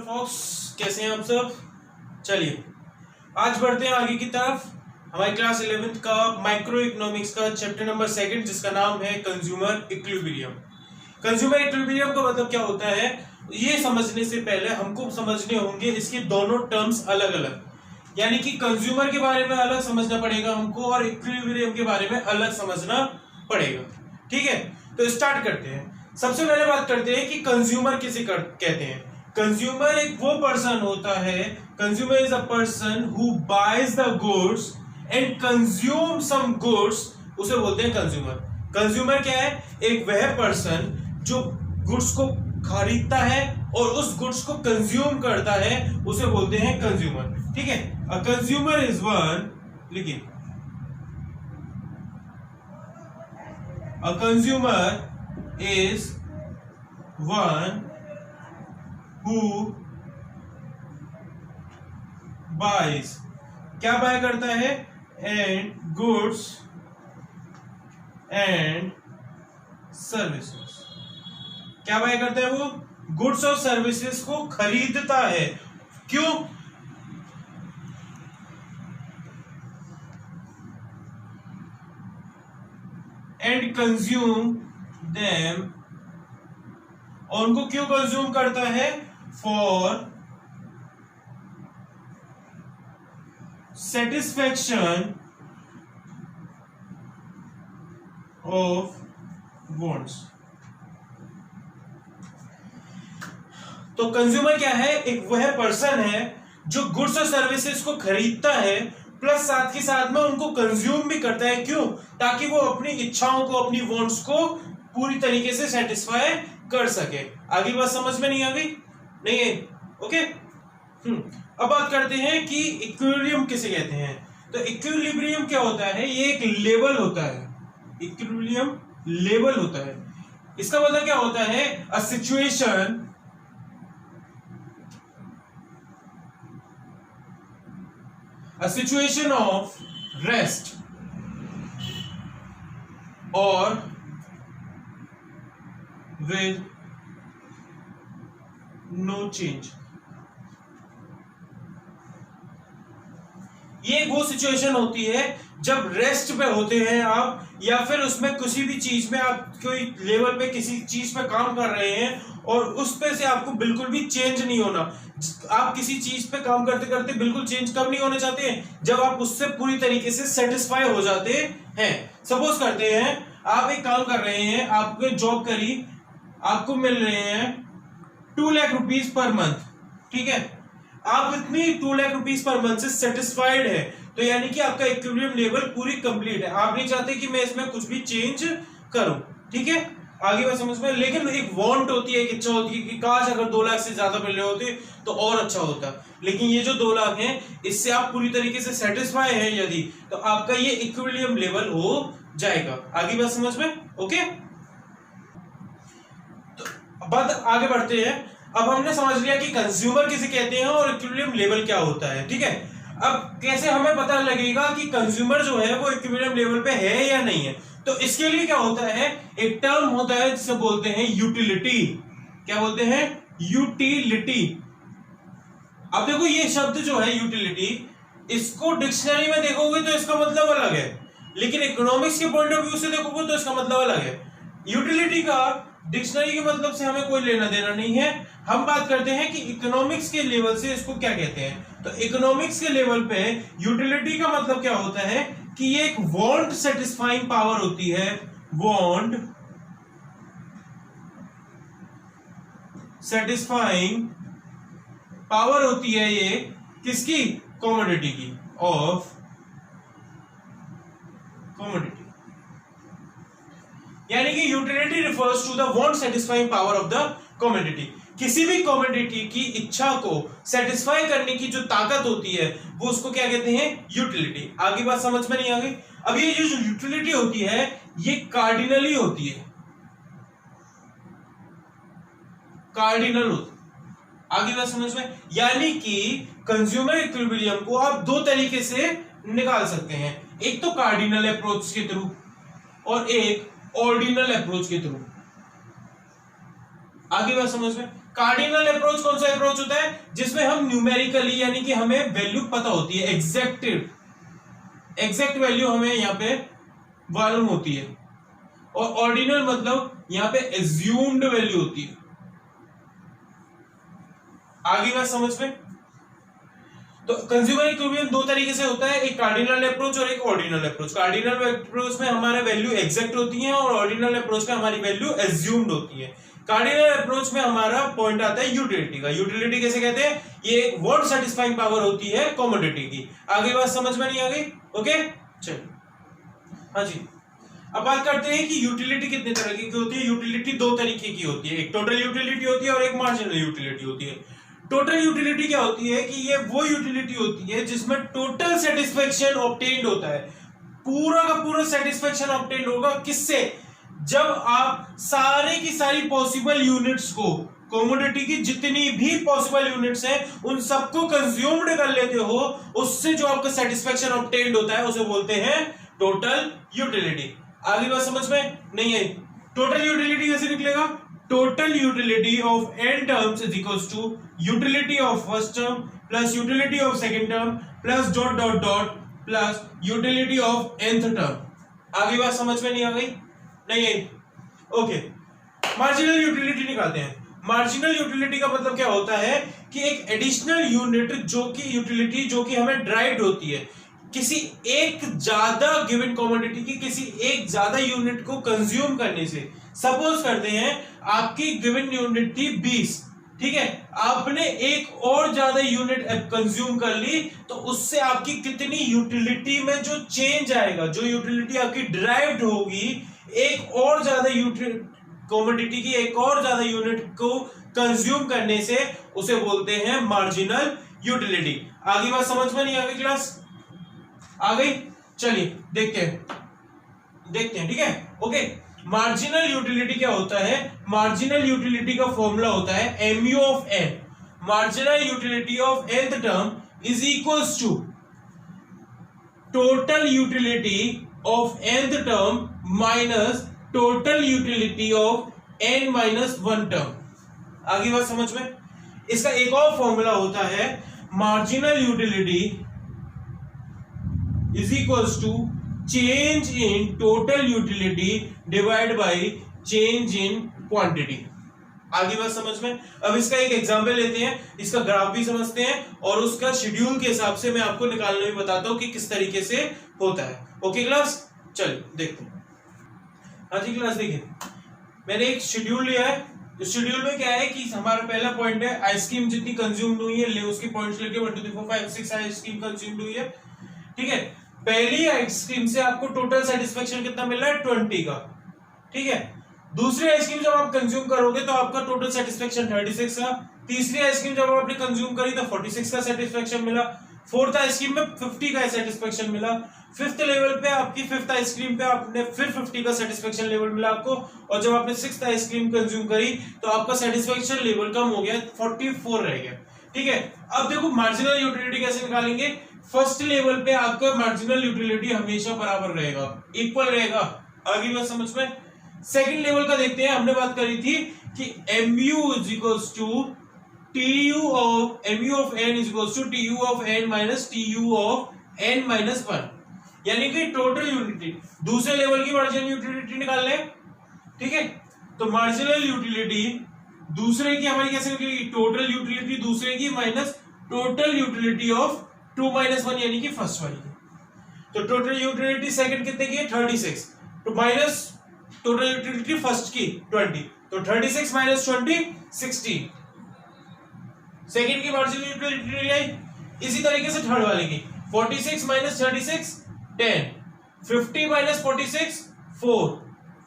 Hello fox, कैसे हैं आप सब। चलिए आज बढ़ते हैं आगे की तरफ। हमारी क्लास 11th का माइक्रो इकोनॉमिक्स का चैप्टर नंबर 2 जिसका नाम है कंज्यूमर इक्विलिब्रियम। कंज्यूमर इक्विलिब्रियम का मतलब क्या होता है, ये समझने से पहले हमको समझने होंगे इसके दोनों टर्म्स अलग अलग, यानी कि कंज्यूमर के बारे में अलग समझना पड़ेगा हमको और इक्विलिब्रियम के बारे में अलग समझना पड़ेगा। ठीक है, तो स्टार्ट करते हैं। सबसे पहले बात करते हैं कि कंज्यूमर किसे कहते हैं। कंज्यूमर एक वो पर्सन होता है, consumer is a person who buys the goods and consume some goods, उसे बोलते हैं कंज्यूमर। कंज्यूमर क्या है, एक वह पर्सन जो गुड्स को खरीदता है और उस गुड्स को कंज्यूम करता है, उसे बोलते हैं कंज्यूमर। ठीक है, अ कंज्यूमर इज वन, लेकिन a consumer is one who buys, क्या बाय करता है, एंड गुड्स एंड सर्विसेज। क्या बाय करता है, वो गुड्स और सर्विसेज को खरीदता है। क्यों, एंड कंज्यूम देम, और उनको क्यों कंज्यूम करता है, फॉर सेटिस्फैक्शन ऑफ वांट्स। तो कंज्यूमर क्या है, एक वह पर्सन है जो गुड्स और सर्विसेज को खरीदता है प्लस साथ ही साथ में उनको कंज्यूम भी करता है। क्यों, ताकि वो अपनी इच्छाओं को, अपनी वांट्स को पूरी तरीके से सेटिस्फाई कर सके। आगे बात समझ में नहीं आ गई, नहीं है, ओके। अब बात करते हैं कि इक्विलिब्रियम किसे कहते हैं। तो इक्विलिब्रियम क्या होता है, ये एक लेवल होता है। इक्विलिब्रियम लेवल होता है, इसका मतलब क्या होता है, अ सिचुएशन ऑफ रेस्ट और with no change। ये वो सिचुएशन होती है जब रेस्ट पे होते हैं आप, या फिर उसमें किसी भी चीज में आप कोई लेवल पे किसी चीज पे काम कर रहे हैं और उस पे से आपको बिल्कुल भी चेंज नहीं होना। आप किसी चीज पे काम करते करते बिल्कुल चेंज कब नहीं होना चाहते हैं, जब आप उससे पूरी तरीके से सेटिस्फाई हो जाते हैं। सपोज करते हैं आप एक काम कर रहे हैं, आपने जॉब करी, आपको मिल रहे हैं 2 लाख रुपीज पर मंथ। ठीक है, आप इतनी 2 लाख रुपीज पर मंथ से सेटिस्फाइड है, तो यानी कि आपका इक्विलिब्रियम लेवल पूरी कंप्लीट है। आप नहीं चाहते कि मैं इसमें कुछ भी चेंज करूं। ठीक है, आगे बात समझ में। लेकिन एक वांट होती है, एक इच्छा होती है कि काश अगर 2 लाख से ज्यादा मिल रहे होते तो और अच्छा होता। लेकिन ये जो 2 लाख है, इससे आप पूरी तरीके से सेटिस्फाई है यदि, तो आपका ये इक्विलिब्रियम लेवल हो जाएगा। आगे बात समझ में, ओके। बात आगे बढ़ते हैं। अब हमने समझ लिया कि कंज्यूमर किसे कहते हैं और इक्विलिब्रियम लेवल क्या होता है। ठीक है, अब कैसे हमें पता लगेगा कि कंज्यूमर जो है वो इक्विलिब्रियम लेवल पे है या नहीं है। तो इसके लिए क्या होता है, एक टर्म होता है जिसे बोलते हैं यूटिलिटी। क्या बोलते हैं, यूटिलिटी। अब देखो ये शब्द जो है यूटिलिटी, इसको डिक्शनरी में देखोगे तो इसका मतलब अलग है, लेकिन इकोनॉमिक्स के पॉइंट ऑफ व्यू से देखोगे तो इसका मतलब अलग है। यूटिलिटी का डिक्शनरी के मतलब से हमें कोई लेना देना नहीं है। हम बात करते हैं कि इकोनॉमिक्स के लेवल से इसको क्या कहते हैं। तो इकोनॉमिक्स के लेवल पे यूटिलिटी का मतलब क्या होता है कि ये एक वांट सेटिस्फाइंग पावर होती है। वांट सेटिस्फाइंग पावर होती है ये किसकी, कमोडिटी की, ऑफ कमोडिटी। यानी कि utility refers to the want satisfying power of the commodity. किसी भी कमोडिटी की इच्छा को सेटिस्फाई करने की जो ताकत होती है वो उसको क्या कहते हैं, यूटिलिटी। आगे बात समझ में नहीं आ गई। अब ये जो यूटिलिटी होती है ये कार्डिनली होती है, कार्डिनल होती है। आगे बात समझ में, यानी कि कंज्यूमर इक्विलिब्रियम को आप 2 तरीके से निकाल सकते हैं, एक तो कार्डिनल अप्रोच के थ्रू और एक ऑर्डिनल अप्रोच के थ्रू। आगे बात समझ में, कार्डिनल अप्रोच कौन सा अप्रोच होता है? जिसमें हम न्यूमेरिकली यानी कि हमें वैल्यू पता होती है, एग्जैक्ट वैल्यू हमें यहाँ पे मालूम होती है। और ऑर्डिनल मतलब यहाँ पे एज्यूम्ड वैल्यू होती है। आगे बात समझ में? तो कंज्यूमर इक्विलिब्रियम दो तरीके से होता है, एक कार्डिनल अप्रोच और एक ऑर्डिनल अप्रोच। कार्डिनल अप्रोच में हमारे वैल्यू एग्जैक्ट होती है और ऑर्डिनल अप्रोच में हमारी वैल्यू एज्यूम्ड होती है। कार्डिनल अप्रोच में हमारा पॉइंट आता है यूटिलिटी का। यूटिलिटी कैसे कहते हैं? ये एक वर्ड सेटिस्फाइंग पावर होती है कमोडिटी की। आगे बात समझ में नहीं आ गई? ओके चलिए, हाँ जी। अब बात करते हैं कि यूटिलिटी कितने तरह की होती है। यूटिलिटी दो तरीके की होती है, एक टोटल यूटिलिटी होती है और एक मार्जिनल यूटिलिटी होती है। टोटल यूटिलिटी क्या होती है कि ये वो यूटिलिटी होती है जिसमें टोटल सेटिस्फेक्शन ऑब्टेन्ड होता है, पूरा का पूरा सेटिस्फेक्शन ऑब्टेन्ड होगा। किससे? जब आप सारे की सारी पॉसिबल यूनिट्स को, कमोडिटी की जितनी भी पॉसिबल यूनिट्स हैं उन सबको कंज्यूम्ड कर लेते हो, उससे जो आपका सेटिस्फेक्शन ऑब्टेन्ड होता है उसे बोलते हैं टोटल यूटिलिटी। आगे बात समझ में नहीं आई? टोटल यूटिलिटी कैसे निकलेगा? Total utility of n terms is equals to utility of first term plus utility of second term plus dot dot dot plus utility of nth term. आगे बात समझ में नहीं आ गई? नहीं आई? ओके, मार्जिनल यूटिलिटी निकालते हैं। मार्जिनल यूटिलिटी का मतलब क्या होता है कि एक एडिशनल यूनिट जो कि यूटिलिटी जो कि हमें ड्राइव्ड होती है किसी एक ज्यादा गिवन कमोडिटी की किसी एक ज्यादा यूनिट को कंज्यूम करने से। सपोज करते हैं आपकी गिवन यूनिट थी 20, ठीक है, आपने एक और ज्यादा यूनिट कंज्यूम कर ली, तो उससे आपकी कितनी यूटिलिटी में जो चेंज आएगा, जो यूटिलिटी आपकी ड्राइव्ड होगी एक और ज्यादा कमोडिटी की एक और ज्यादा यूनिट को कंज्यूम करने से, उसे बोलते हैं मार्जिनल यूटिलिटी। आगे बात समझ में नहीं आ गई? क्लास आ गई? चलिए देखते हैं, ठीक है। ओके, मार्जिनल यूटिलिटी क्या होता है? मार्जिनल यूटिलिटी का फॉर्मूला होता है mu of n। Marginal utility of nth term is equals to total utility of nth term minus total utility of n minus 1 term. आगे बात समझ में? इसका एक और फॉर्मूला होता है marginal utility is equals to change in total utility divided by change in quantity। आगे बात समझ में? अब इसका एक एग्जांपल लेते हैं, इसका ग्राफ भी समझते हैं और उसका शेड्यूल के हिसाब से मैं आपको निकालने में बताता हूं कि किस तरीके से होता है। ओके क्लास, चलिए देखते हैं। हाँ जी क्लास, देखिए मैंने एक शेड्यूल लिया है। इस शेड्यूल में क्या है कि हमारा पहला पॉइंट है आइसक्रीम जितनी कंज्यूम्ड हुई है, उसके पॉइंट्स लेके 1 2 3 4 5 6 आइसक्रीम कंज्यूम्ड हुई है, ठीक है। पहली आइसक्रीम से आपको टोटल सेटिस्फेक्शन कितना मिल रहा है? 20 का, ठीक है। दूसरी आइसक्रीम जब आप कंज्यूम करोगे तो आपका टोटल सेटिस्फेक्शन 36 का। तीसरी आइसक्रीम जब आपने कंज्यूम करी तो 46 का सेटिस्फेक्शन मिला। फोर्थ आइसक्रीम में 50 का सेटिस्फेक्शन मिला। फिफ्थ लेवल पे आपकी फिफ्थ आइसक्रीम पे आपने फिर 50 का सेटिस्फेक्शन लेवल मिला आपको। और जब आपने सिक्स्थ आइसक्रीम कंज्यूम करी तो आपका सेटिस्फेक्शन लेवल कम हो गया, 44 रह गया, ठीक है। अब देखो मार्जिनल यूटिलिटी कैसे निकालेंगे। फर्स्ट लेवल पे आपका मार्जिनल यूटिलिटी हमेशा बराबर रहेगा, इक्वल रहेगा। आगे बात समझ में? सेकंड लेवल का देखते हैं। हमने बात करी थी कि mu is equals to tu of mu of n is equals to tu of n minus tu of n minus 1, यानी कि टोटल यूटिलिटी। दूसरे लेवल की मार्जिनल यूटिलिटी निकाल लें, ठीक है। तो मार्जिनल यूटिलिटी दूसरे की हमारी कैसे निकलेगी? टोटल यूटिलिटी दूसरे की minus total utility of 2 minus 1 यानी कि फर्स्ट वाली। तो टोटल यूटिलिटी सेकंड कितने की है? 36, तो माइनस टोटल यूटिलिटी फर्स्ट की 20, तो 36 माइनस 20 60। सेकंड की मार्जिनल यूटिलिटी आई। इसी तरीके से थर्ड वाले की 46 minus 36 10, 50 minus 46 4,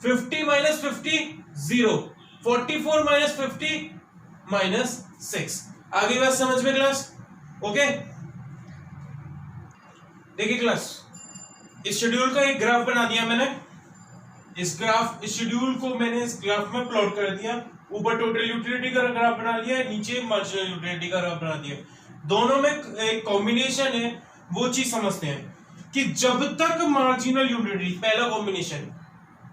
50 minus 50 0, 44 minus 50 minus 6। आगे बात समझ में क्लास? ओके, देखिए क्लास, इस शेड्यूल का एक ग्राफ बना दिया मैंने। इस शेड्यूल को मैंने इस ग्राफ में प्लॉट कर दिया। ऊपर टोटल यूटिलिटी का ग्राफ बना लिया, नीचे मार्जिनल यूटिलिटी का ग्राफ बना दिया। दोनों में एक कॉम्बिनेशन है, वो चीज समझते हैं कि जब तक मार्जिनल यूटिलिटी, पहला कॉम्बिनेशन,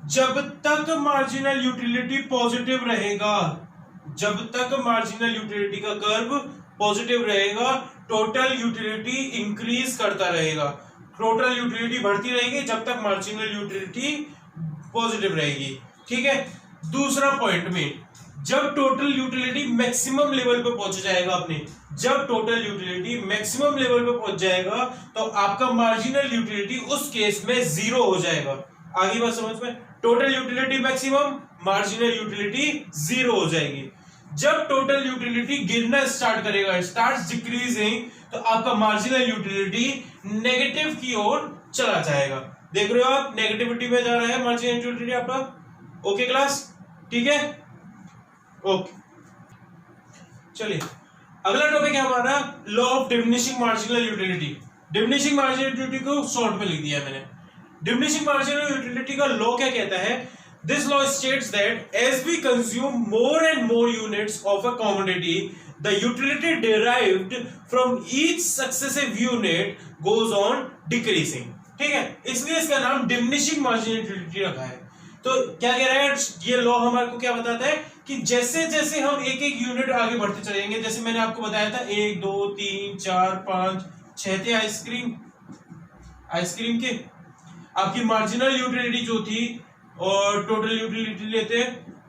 जब तक मार्जिनल यूटिलिटी पॉजिटिव रहेगा, जब तक मार्जिनल यूटिलिटी का कर्व पॉजिटिव रहेगा टोटल यूटिलिटी इंक्रीज करता रहेगा, टोटल यूटिलिटी बढ़ती रहेगी जब तक मार्जिनल यूटिलिटी पॉजिटिव रहेगी। ठीक है, दूसरा पॉइंट में जब टोटल यूटिलिटी मैक्सिमम लेवल पे पहुंच जाएगा अपने, जब टोटल यूटिलिटी मैक्सिमम लेवल पे पहुंच जाएगा तो आपका मार्जिनल यूटिलिटी उस केस में जीरो हो जाएगा। आगे बात समझ में, total utility maximum, marginal utility zero हो जाएगी। जब टोटल यूटिलिटी गिरना स्टार्ट करेगा, स्टार्ट्स डिक्रीजिंग, तो आपका मार्जिनल यूटिलिटी नेगेटिव की ओर चला जाएगा। देख रहे हो आप, नेगेटिविटी में जा रहा है मार्जिनल यूटिलिटी आपका। ओके क्लास, ठीक है, ओके। चलिए अगला टॉपिक है हमारा law of diminishing marginal utility. Diminishing marginal utility को शॉर्ट में लिख दिया मैंने। डिमिनिशिंग मार्जिनल यूटिलिटी का लॉ क्या कहता है? This law states that as we consume more and more units of a commodity the utility derived from each successive unit goes on decreasing. ठीक है, इसलिए इसका नाम डिमिनिशिंग मार्जिनल यूटिलिटी रखा है। तो क्या कह रहा है ये लॉ? हमारे को क्या बताता है कि जैसे जैसे हम एक एक यूनिट आगे बढ़ते चलेंगे, जैसे मैंने आपको बताया था 1 2 3 4 5 6 थे आइसक्रीम के, आपकी मार्जिनल यूटिलिटी जो थी और टोटल यूटिलिटी लेते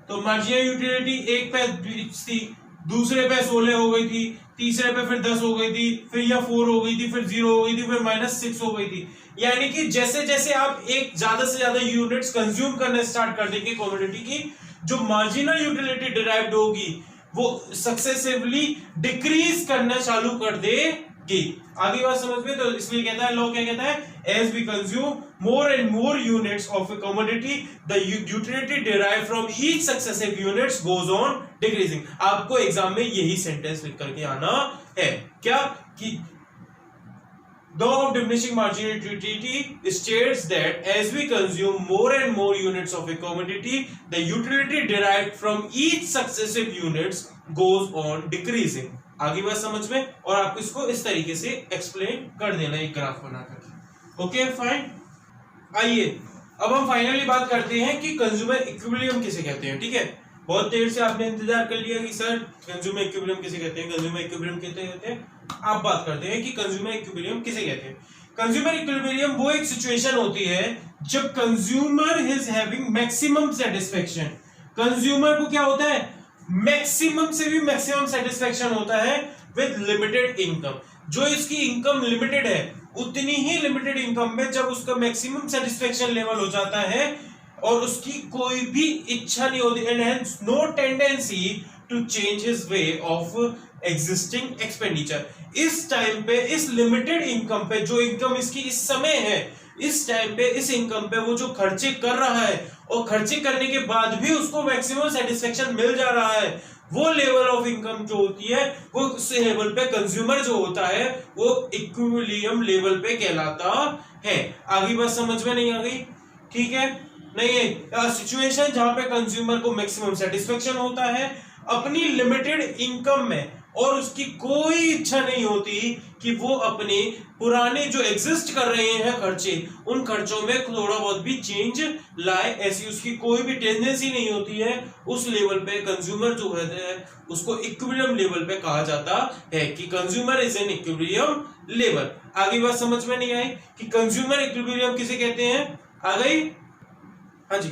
तो मार्जिनल यूटिलिटी एक पे 20 थी, दूसरे पे 16 हो गई थी, तीसरे पे फिर 10 हो गई थी, फिर यह 4 हो गई थी, फिर 0 हो गई थी, फिर -6 हो गई थी। यानी कि जैसे जैसे आप एक ज्यादा से ज्यादा यूनिट्स कंज्यूम करने स्टार्ट कर देंगे कमोडिटी की, जो मार्जिनल यूटिलिटी डिराइव्ड होगी वो सक्सेसिवली डिक्रीज करना चालू कर देगी। आगे बात समझ में, तो इसलिए कहता है लॉ क्या कहता है? As we consume more and more units of a commodity the utility derived from each successive units goes on decreasing. आपको एग्जाम में यही सेंटेंस लिख करके आना है क्या कि The law of diminishing marginal utility states that as we consume more and more units of a commodity, the utility derived from each successive units goes on decreasing. आगे बात समझ में, और आपको इसको इस तरीके से एक्सप्लेन कर देना एक ग्राफ बनाकर। Okay fine. आइए अब हम फाइनली बात करते हैं कि कंज्यूमर इक्विलिब्रियम किसे कहते हैं। ठीक है, बहुत देर से आपने इंतजार कर लिया कि सर कंज्यूमर इक्विलिब्रियम किसे कहते हैं, कंज्यूमर इक्विलिब्रियम किसे कहते हैं। आप बात करते हैं कि कंज्यूमर इक्विलिब्रियम किसे कहते हैं। कंज्यूमर इक्विलिब्रियम वो एक सिचुएशन होती है जब consumer is having maximum satisfaction. Consumer को क्या होता है? मैक्सिमम से भी मैक्सिमम सेटिस्फेक्शन होता है विद लिमिटेड इनकम। जो इसकी इनकम लिमिटेड है उतनी ही लिमिटेड इनकम में जब उसका मैक्सिमम सेटिस्फेक्शन लेवल हो जाता है और उसकी कोई भी इच्छा नहीं होती, and has no tendency to change his way of existing expenditure. इस टाइम पे, इस लिमिटेड इनकम पे, जो इनकम इसकी इस समय है, इस टाइम पे इस इनकम पे वो जो खर्चे कर रहा है और खर्चे करने के बाद भी उसको मैक्सिमम सेटिस्फेक्शन मिल जा रहा है, वो लेवल ऑफ इनकम जो होती है वो उस लेवल पे कंज्यूमर जो होता है वो इक्विलिब्रियम लेवल पे कहलाता है। आगे बात समझ में नहीं आ गई? ठीक है, नहीं है सिचुएशन जहां पे कंज्यूमर को मैक्सिमम सेटिस्फेक्शन होता है अपनी लिमिटेड इनकम में और उसकी कोई इच्छा नहीं होती कि वो अपने पुराने जो एग्जिस्ट कर रहे हैं खर्चे, उन खर्चों में थोड़ा बहुत भी चेंज लाए, ऐसी उसकी कोई भी टेंडेंसी नहीं होती है। उस लेवल पे कंज्यूमर जो है उसको इक्विलिब्रियम लेवल पे कहा जाता है कि consumer is an equilibrium level. आगे बात समझ में नहीं आई कि कंज्यूमर इक्विलिब्रियम किसे कहते हैं? आ गई? हाँ जी,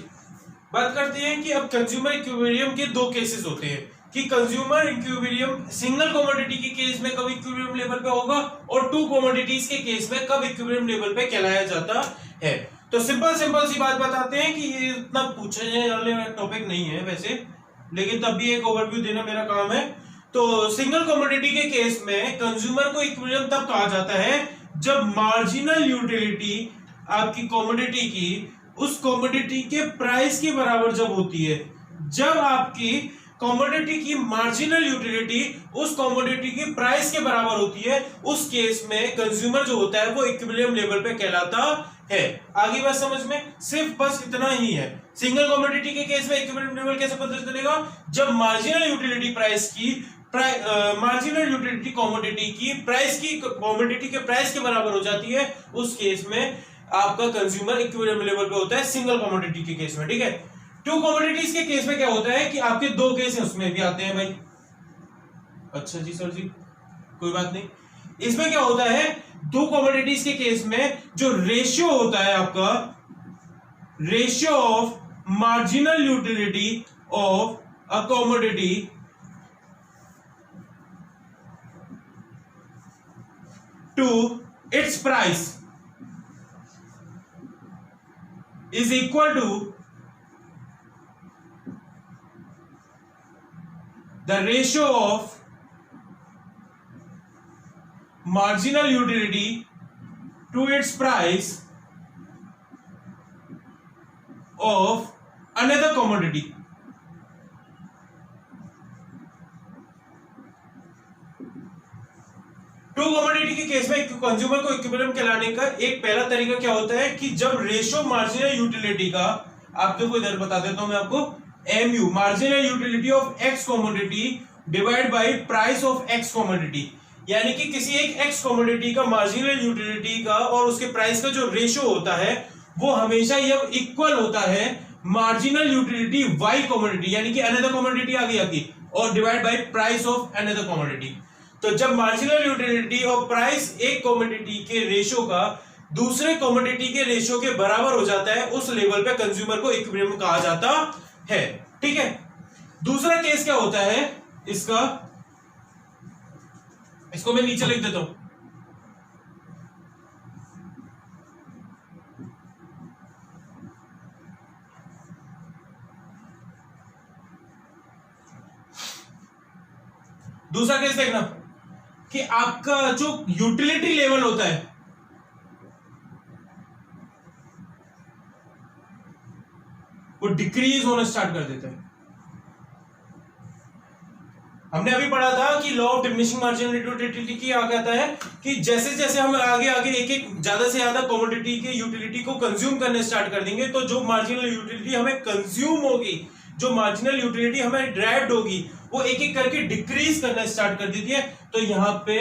बात करते हैं कि अब कंज्यूमर इक्विलिब्रियम के दो केसेस होते हैं कि कंज्यूमर इक्विलिब्रियम सिंगल कमोडिटी के केस में कब इक्विलिब्रियम लेवल पे होगा और टू कमोडिटीज के केस में कब इक्विलिब्रियम लेवल पे कहलाया जाता है। तो सिंपल सी बात बताते हैं कि ये इतना पूछने वाले टॉपिक नहीं है वैसे, लेकिन तब भी एक ओवरव्यू देना मेरा काम है। तो सिंगल कमोडिटी के केस में कंज्यूमर को इक्विलिब्रियम तब कहा जाता है जब मार्जिनल यूटिलिटी आपकी कमोडिटी की उस कमोडिटी के प्राइस के बराबर जब होती है। जब आपकी कमोडिटी की मार्जिनल यूटिलिटी उस कमोडिटी की प्राइस के बराबर होती है, उस केस में कंज्यूमर जो होता है वो इक्विलिब्रियम लेवल पे कहलाता है। आगे बात समझ में, सिर्फ बस इतना ही है। सिंगल कमोडिटी के केस में इक्विलिब्रियम लेवल कैसे पता चलेगा? जब मार्जिनल यूटिलिटी प्राइस की मार्जिनल यूटिलिटी कमोडिटी की प्राइस की कमोडिटी के प्राइस के बराबर हो जाती है, उस केस में आपका कंज्यूमर इक्विलिब्रियम लेवल पे होता है सिंगल कमोडिटी के केस में। ठीक है, टू कमोडिटीज के केस में क्या होता है कि आपके दो केस हैं, उसमें भी आते हैं भाई। अच्छा जी सर जी, कोई बात नहीं। इसमें क्या होता है, दो कमोडिटीज के केस में जो रेशियो होता है आपका, ratio of marginal utility of a commodity to its price is equal to the ratio of marginal utility to its price of another commodity. Two commodity के केस में कंज्यूमर को equilibrium कहलाने का एक पहला तरीका क्या होता है कि जब रेशियो मार्जिनल यूटिलिटी का, आप देखो इधर बता देता हूं मैं आपको, MU marginal utility of x commodity divide by price of x commodity, यानी कि किसी एक एक्स कमोडिटी का मार्जिनल यूटिलिटी का और उसके प्राइस का जो रेशियो होता है वो हमेशा यह इक्वल होता है मार्जिनल यूटिलिटी वाई कमोडिटी, यानी कि अनदर कमोडिटी आ गई आपकी, और divide by price of another commodity. तो जब मार्जिनल यूटिलिटी और प्राइस एक कमोडिटी के रेशियो का दूसरे कमोडिटी के रेशियो के बराबर हो जाता है, उस लेवल पे कंज्यूमर को इक्विलिब्रियम कहा जाता है। ठीक है, दूसरा केस क्या होता है इसका, इसको मैं नीचे लिख देता हूं। दूसरा केस देखना कि आपका जो यूटिलिटी लेवल होता है वो डिक्रीज होना स्टार्ट कर देता है। हमने अभी पढ़ा था कि law of diminishing marginal utility की क्या कहता है कि जैसे जैसे हम आगे आगे एक एक ज्यादा से ज्यादा कमोडिटी के यूटिलिटी को कंज्यूम करने स्टार्ट कर देंगे, तो जो मार्जिनल यूटिलिटी हमें कंज्यूम होगी, जो मार्जिनल यूटिलिटी हमें ड्राइव्ड होगी, वो एक एक करके डिक्रीज करना स्टार्ट कर देती है। तो यहां पे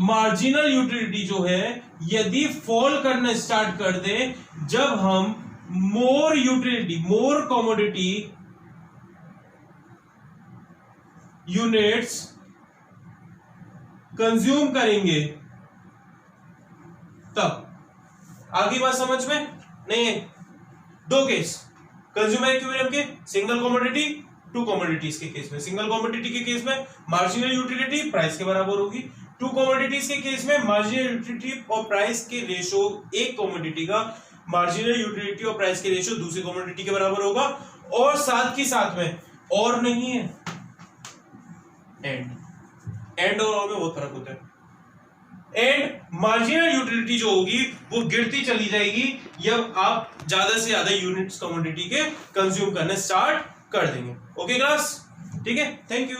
मार्जिनल यूटिलिटी जो है यदि फॉल करना स्टार्ट कर दे जब हम मोर यूटिलिटी, मोर कमोडिटी यूनिट्स कंज्यूम करेंगे, तब आगे बात समझ में नहीं है। दो केस कंज्यूमर इक्विलिब्रियम के, सिंगल कमोडिटी टू कमोडिटीज के केस में, सिंगल कमोडिटी के केस में मार्जिनल यूटिलिटी प्राइस के बराबर होगी, टू कमोडिटीज के केस में मार्जिनल यूटिलिटी और प्राइस के रेशियो एक कमोडिटी का मार्जिनल यूटिलिटी और प्राइस के रेशियो दूसरी कमोडिटी के बराबर होगा, और साथ की साथ में और नहीं है एंड और में बहुत फर्क होता है। एंड मार्जिनल यूटिलिटी जो होगी वो गिरती चली जाएगी जब आप ज्यादा से ज्यादा यूनिट्स कमोडिटी के कंज्यूम करने स्टार्ट कर देंगे। ओके क्लास, ठीक है, थैंक यू।